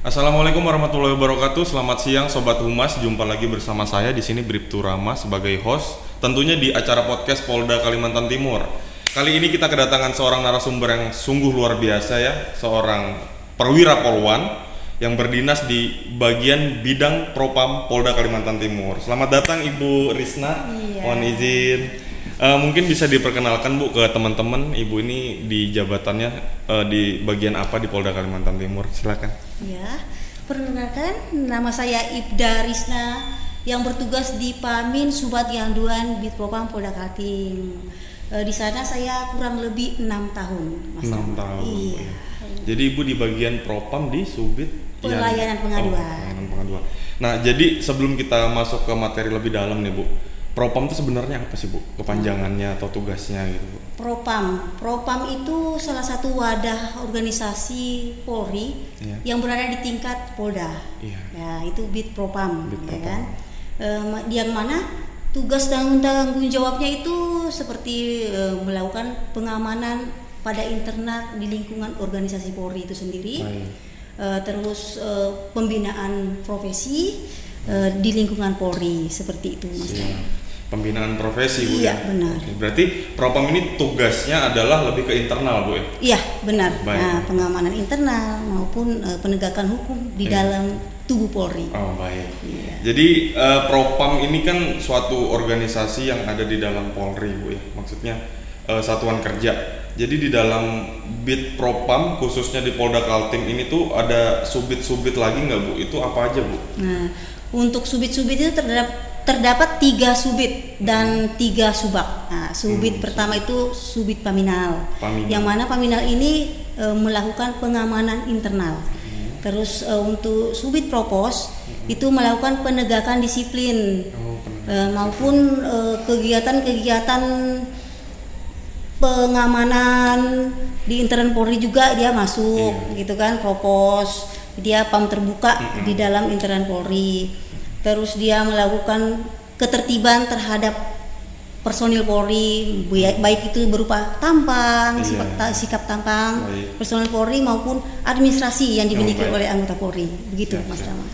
Assalamualaikum warahmatullahi wabarakatuh. Selamat siang Sobat Humas. Jumpa lagi bersama saya di sini Bribtu Rama sebagai host. Tentunya di acara podcast Polda Kalimantan Timur. Kali ini kita kedatangan seorang narasumber yang sungguh luar biasa ya, seorang perwira polwan yang berdinas di bagian bidang Propam Polda Kalimantan Timur. Selamat datang Ibu Risna. Iya. Mohon izin. Mungkin bisa diperkenalkan Bu ke teman-teman, Ibu ini di jabatannya di bagian apa di Polda Kalimantan Timur? Silakan. Ya, perkenalkan nama saya Ibda Risna yang bertugas di Pamin Subat Yanduan Bitpropam Polda Kaltim. Di sana saya kurang lebih 6 tahun. Mas 6 tahun. Iya. Jadi Ibu di bagian Propam di Subit Pelayanan pengaduan. Pelayanan pengaduan. Nah, jadi sebelum kita masuk ke materi lebih dalam nih Bu, Propam itu sebenarnya apa sih Bu? Kepanjangannya atau tugasnya gitu Bu? Propam itu salah satu wadah organisasi Polri yang berada di tingkat Polda. Iya. Ya, itu Bitpropam, Bitpropam. ya kan? Yang mana tugas dan tanggung jawabnya itu seperti melakukan pengamanan pada internal di lingkungan organisasi Polri itu sendiri. Terus pembinaan profesi di lingkungan Polri seperti itu Mas. Pembinaan profesi Bu Iya, ya? benar. Oke, berarti Propam ini tugasnya adalah lebih ke internal Bu ya? Iya, benar. Baik. Nah, pengamanan internal maupun penegakan hukum di dalam tubuh Polri. Oh baik. Iya. Jadi Propam ini kan suatu organisasi yang ada di dalam Polri Bu ya? Maksudnya satuan kerja. Jadi di dalam Bit Propam khususnya di Polda Kaltim ini tuh ada subit-subit lagi nggak Bu? Itu apa aja Bu? Nah, untuk subit-subit itu terdapat 3 subit dan 3 subak. Nah, subit pertama itu subit Paminal. Yang mana Paminal ini melakukan pengamanan internal. Terus untuk subit Propos itu melakukan penegakan disiplin maupun kegiatan-kegiatan pengamanan di internal Polri juga dia masuk gitu kan. Propos dia pam terbuka di dalam internal Polri. Terus dia melakukan ketertiban terhadap personil Polri, baik itu berupa tampang, sikap tampang personil Polri maupun administrasi yang dimiliki oleh anggota Polri. Begitu Mas Rama.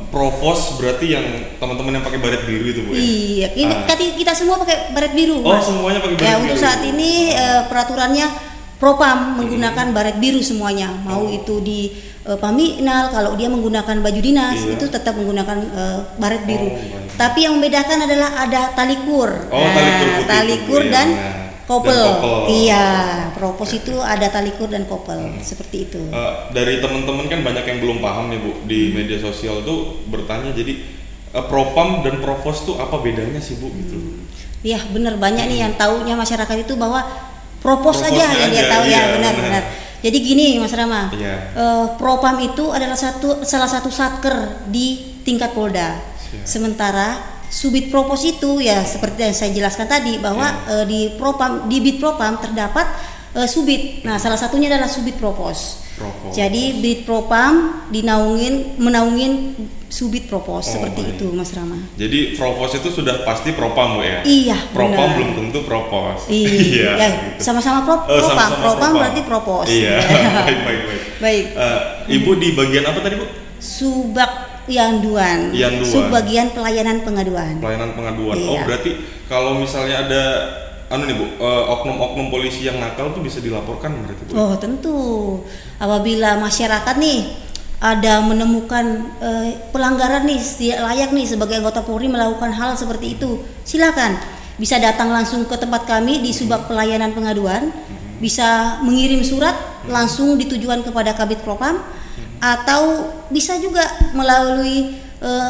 Provos berarti yang teman-teman yang pakai baret biru itu Bu ya? Iya, ini kita semua pakai baret biru. Oh, Mas. semuanya pakai baret ya, biru. Untuk saat ini peraturannya Propam menggunakan baret biru semuanya. Mau itu di Paminal, kalau dia menggunakan baju dinas itu tetap menggunakan baret biru. Tapi yang membedakan adalah ada talikur. Talikur dan kopel. Iya, Propos itu ada talikur dan kopel seperti itu. Dari teman-teman kan banyak yang belum paham nih Bu di media sosial tuh bertanya, jadi Propam dan Provos tuh apa bedanya sih Bu gitu? Iya, benar, banyak nih yang taunya masyarakat itu bahwa Propos aja yang dia tahu ya, benar. Jadi gini Mas Rama, Propam itu adalah salah satu satker di tingkat Polda. Sementara subit Propos itu ya seperti yang saya jelaskan tadi bahwa di Bitpropam terdapat subit. Nah, salah satunya adalah subit Propos. Jadi Bitpropam menaungin subit Propos seperti itu Mas Rama. Jadi Propos itu sudah pasti Propam Bu ya? Iya, Propam belum tentu Propos. Iya, gitu. Sama-sama Propam berarti Propos. Iya. Baik. Ibu di bagian apa tadi Bu? Subak Yanduan. Subbagian pelayanan pengaduan. Pelayanan pengaduan. Iya. Oh, berarti kalau misalnya ada nih Bu, oknum-oknum polisi yang nakal tuh bisa dilaporkan berarti Bu? Oh, tentu. Apabila masyarakat nih ada menemukan pelanggaran nih layak nih sebagai anggota Polri melakukan hal seperti itu, silakan bisa datang langsung ke tempat kami di Subak Pelayanan Pengaduan, bisa mengirim surat langsung ditujukan kepada Kabid Propam, atau bisa juga melalui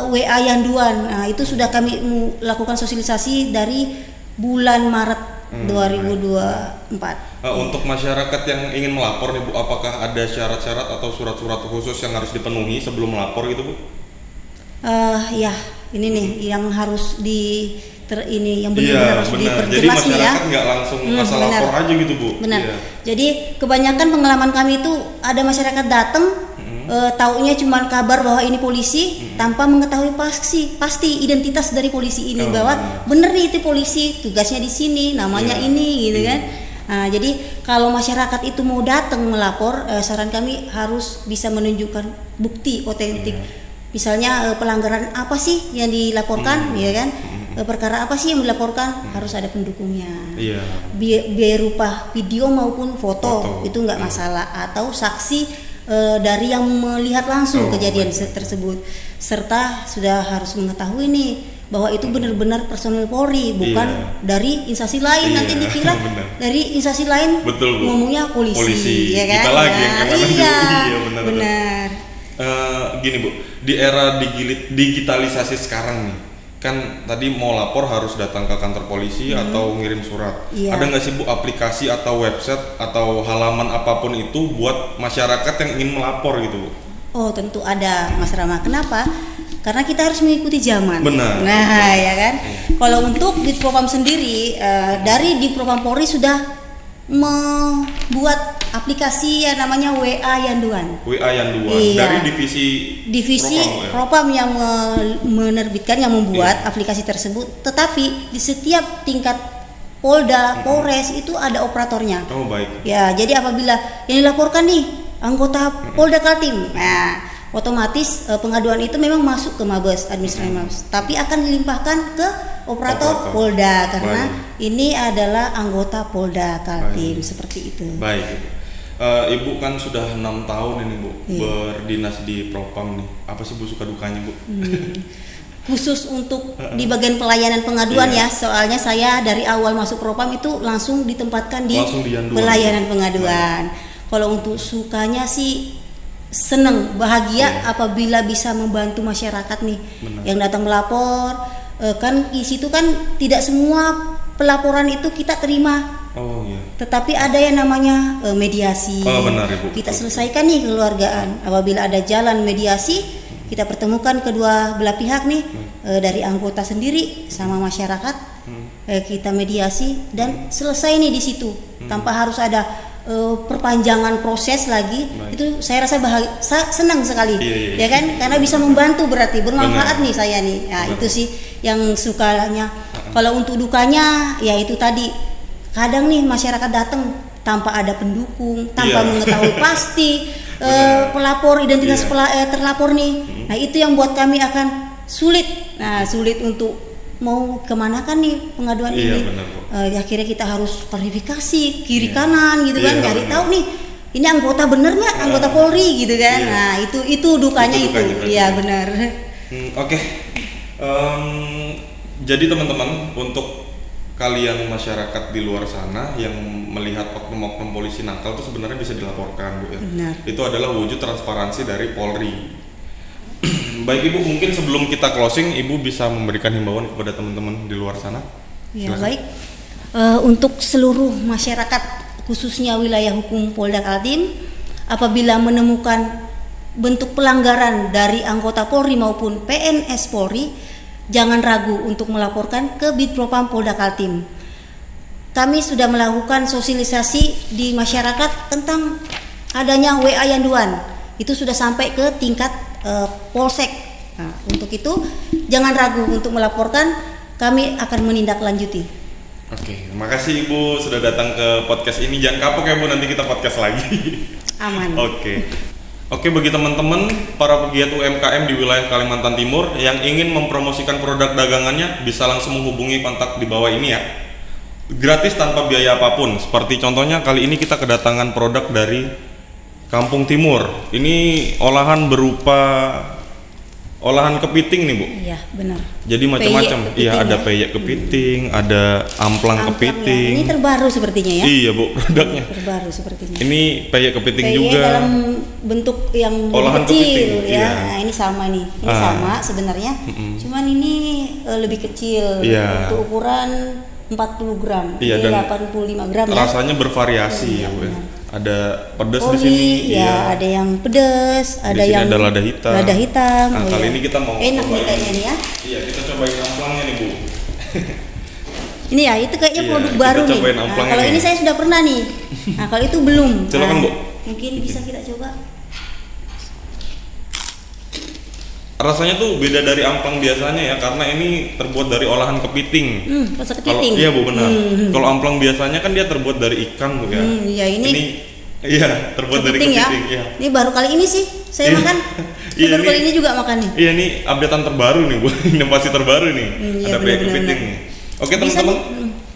WA Yanduan. Nah, itu sudah kami lakukan sosialisasi dari bulan Maret 2024. Untuk masyarakat yang ingin melapor nih Bu, apakah ada syarat-syarat atau surat-surat khusus yang harus dipenuhi sebelum melapor gitu Bu? Ya, ini nih yang harus yang benar-benar harus diperjelas. Jadi masyarakat nggak langsung asal lapor aja gitu Bu. Benar. Jadi kebanyakan pengalaman kami itu ada masyarakat datang taunya cuma kabar bahwa ini polisi tanpa mengetahui pasti identitas dari polisi ini, bahwa bener nih itu polisi, tugasnya di sini, namanya ini gitu kan. Nah, jadi kalau masyarakat itu mau datang melapor, saran kami harus bisa menunjukkan bukti otentik. Misalnya pelanggaran apa sih yang dilaporkan, ya kan? Perkara apa sih yang dilaporkan, harus ada pendukungnya. Biar berupa video maupun foto. Itu nggak masalah. Atau saksi dari yang melihat langsung kejadian tersebut, serta sudah harus mengetahui nih bahwa itu benar-benar personel Polri, bukan dari instansi lain. Nanti dikira dari instansi lain ngomongnya polisi, ya kan? Kita lagi yang kena benar. Gini Bu, di era digitalisasi sekarang nih, kan tadi mau lapor harus datang ke kantor polisi atau ngirim surat. Ada nggak sih Bu aplikasi atau website atau halaman apapun itu buat masyarakat yang ingin melapor gitu Bu? Oh tentu ada Mas Rama. Kenapa? Karena kita harus mengikuti zaman. Benar. Nah ya kan. Kalau untuk di Propam sendiri, dari di Propam Polri sudah membuat aplikasi yang namanya WA Yanduan. WA Yanduan dari divisi Propam yang menerbitkan, yang membuat aplikasi tersebut. Tetapi di setiap tingkat Polda, Polres itu ada operatornya. Oh baik. Ya, jadi apabila yang dilaporkan nih anggota Polda Kaltim, nah otomatis pengaduan itu memang masuk ke Mabes, administrasi Mabes, tapi akan dilimpahkan ke operator Polda karena ini adalah anggota Polda Kaltim. Seperti itu. Baik. Ibu kan sudah 6 tahun ini Bu berdinas di Propam nih. Apa sih Bu suka dukanya Bu? Khusus untuk di bagian pelayanan pengaduan ya, soalnya saya dari awal masuk Propam itu langsung ditempatkan di pelayanan pengaduan. Kalau untuk sukanya sih seneng, bahagia apabila bisa membantu masyarakat nih yang datang melapor. Kan di situ kan tidak semua pelaporan itu kita terima. Tetapi ada yang namanya mediasi. Benar, Ibu. Kita selesaikan nih kekeluargaan. Apabila ada jalan mediasi, kita pertemukan kedua belah pihak nih, dari anggota sendiri sama masyarakat. Kita mediasi dan selesai nih di situ tanpa harus ada perpanjangan proses lagi. Itu saya rasa senang sekali. Ya kan, karena bisa membantu, berarti bermanfaat nih saya nih. Nah, itu sih yang sukanya. Kalau untuk dukanya ya itu tadi, kadang nih masyarakat datang tanpa ada pendukung, tanpa mengetahui pasti pelapor, identitas terlapor nih. Nah, itu yang buat kami akan sulit. Nah, sulit untuk mau kemana kan nih pengaduan ini. Akhirnya kita harus klarifikasi kiri kanan gitu kan, cari tahu nih ini anggota bener nggak, anggota Polri gitu kan. Nah, itu dukanya itu. Iya benar. Oke. Jadi teman-teman, untuk kalian masyarakat di luar sana yang melihat oknum-oknum polisi nakal itu sebenarnya bisa dilaporkan Bu ya. Itu adalah wujud transparansi dari Polri. Baik Ibu, mungkin sebelum kita closing, Ibu bisa memberikan himbauan kepada teman-teman di luar sana. Ya baik, untuk seluruh masyarakat khususnya wilayah hukum Polda Kaltim, apabila menemukan bentuk pelanggaran dari anggota Polri maupun PNS Polri, jangan ragu untuk melaporkan ke Bitpropam Polda Kaltim. Kami sudah melakukan sosialisasi di masyarakat tentang adanya WA Yanduan. Itu sudah sampai ke tingkat Polsek. Nah, untuk itu jangan ragu untuk melaporkan, kami akan menindaklanjuti. Oke, makasih Ibu sudah datang ke podcast ini. Jangan kapok ya Bu, nanti kita podcast lagi. Aman. Oke, bagi teman-teman para pegiat UMKM di wilayah Kalimantan Timur yang ingin mempromosikan produk dagangannya, bisa langsung menghubungi kontak di bawah ini ya. Gratis tanpa biaya apapun. Seperti contohnya kali ini kita kedatangan produk dari Kampung Timur. Ini olahan berupa olahan kepiting nih Bu. Iya benar. Jadi macam-macam. Iya, ada peyek kepiting, ada amplang kepiting. Ya. Ini terbaru sepertinya ya. Iya Bu, produknya. Terbaru sepertinya. Ini peyek kepiting juga. Dalam bentuk yang olahan kecil kepiting, ya. iya. Nah, ini sama nih. Ini sama sebenarnya. Cuman ini lebih kecil. Untuk ukuran 40 gram. Iya, ini dan 85 gram ya. Rasanya bervariasi ya Bu. Ada pedas di sini, ya, ada yang pedas, ada yang ada lada hitam. Nah, kali ini kita mau enak nih kayaknya nih ya. Iya, kita cobain amplangnya nih Bu. Ini ya, itu kayaknya produk baru nih. Nah, kalau ini saya sudah pernah nih. Nah, kalau itu belum. Silakan Bu. Mungkin bisa kita coba. rasanya tuh beda dari amplang biasanya ya, karena ini terbuat dari olahan kepiting. Rasa Kalau kepiting. iya Bu, benar. Kalau amplang biasanya kan dia terbuat dari ikan Bu ya. Iya, ini iya terbuat dari kepiting ya. Ini baru kali ini sih saya makan. Ini baru kali ini juga makan nih. Iya, ini updatean terbaru nih Bu. Inovasi terbaru nih. Iya, Ada peyek kepiting nih. Oke teman-teman,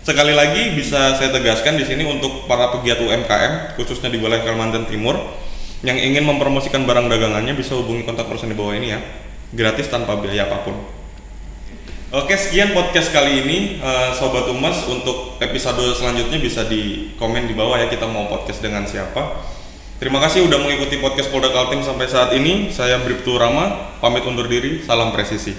sekali lagi bisa saya tegaskan di sini untuk para pegiat UMKM khususnya di wilayah Kalimantan Timur yang ingin mempromosikan barang dagangannya bisa hubungi kontak person di bawah ini ya. Gratis tanpa biaya apapun. Oke, sekian podcast kali ini Sobat Humas. Untuk episode selanjutnya bisa di komen di bawah ya, kita mau podcast dengan siapa. Terima kasih udah mengikuti podcast Polda Kaltim sampai saat ini. Saya Bribtu Rama, pamit undur diri, salam presisi.